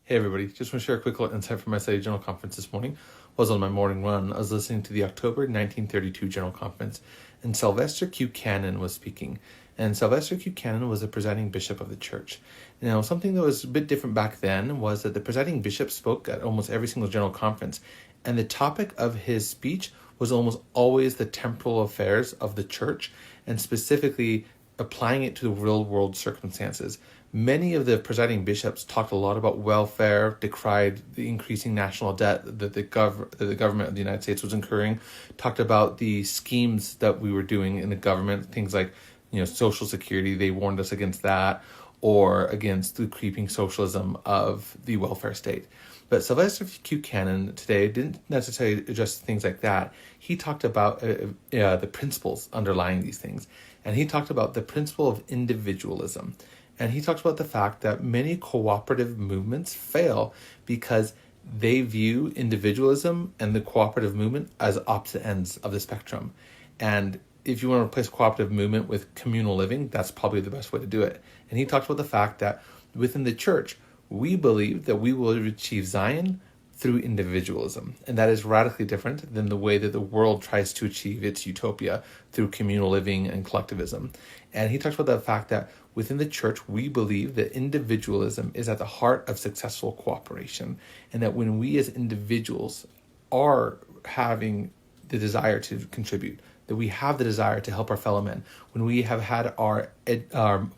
Hey everybody, just want to share a quick little insight from my study General Conference this morning. Was on my morning run. I was listening to the October 1932 General Conference, and Sylvester Q was speaking. And Sylvester Q was the presiding bishop of the church. Now, something that was a bit different back then was that the presiding bishop spoke at almost every single General Conference, and the topic of his speech was almost always the temporal affairs of the church, and specifically applying it to the real world circumstances. Many of the presiding bishops talked a lot about welfare, decried the increasing national debt that the government of the United States was incurring, talked about the schemes that we were doing in the government, things like, Social Security. They warned us against that, or against the creeping socialism of the welfare state. But Sylvester Q. Today didn't necessarily address things like that. He talked about the principles underlying these things. And he talked about the principle of individualism. And he talks about the fact that many cooperative movements fail because they view individualism and the cooperative movement as opposite ends of the spectrum. And if you want to replace cooperative movement with communal living, that's probably the best way to do it. And he talks about the fact that within the church, we believe that we will achieve Zion through individualism. And that is radically different than the way that the world tries to achieve its utopia through communal living and collectivism. And he talks about the fact that within the church, we believe that individualism is at the heart of successful cooperation. And that when we as individuals are having the desire to contribute, that we have the desire to help our fellow men, when we have had our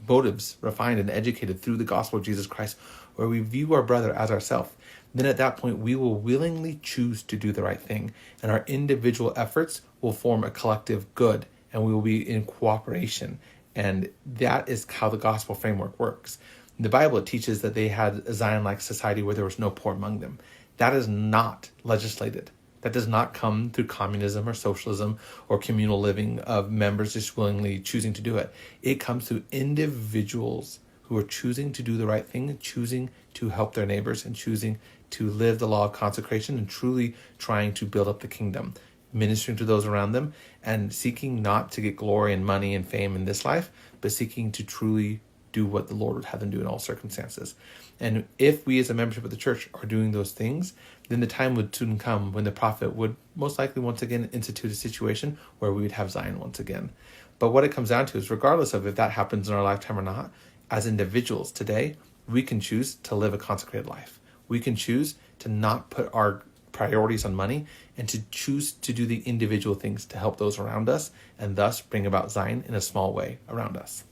motives refined and educated through the gospel of Jesus Christ, where we view our brother as ourselves, then at that point we will willingly choose to do the right thing, and our individual efforts will form a collective good, and we will be in cooperation. And that is how the gospel framework works. In the Bible, it teaches that they had a Zion-like society where there was no poor among them. That is not legislated. That does not come through communism or socialism or communal living of members just willingly choosing to do it. It comes through individuals who are choosing to do the right thing, choosing to help their neighbors, and choosing to live the law of consecration and truly trying to build up the kingdom, ministering to those around them, and seeking not to get glory and money and fame in this life, but seeking to truly do what the Lord would have them do in all circumstances. And if we as a membership of the church are doing those things, then the time would soon come when the prophet would most likely once again institute a situation where we would have Zion once again. But what it comes down to is, regardless of if that happens in our lifetime or not, as individuals today, we can choose to live a consecrated life. We can choose to not put our priorities on money and to choose to do the individual things to help those around us and thus bring about Zion in a small way around us.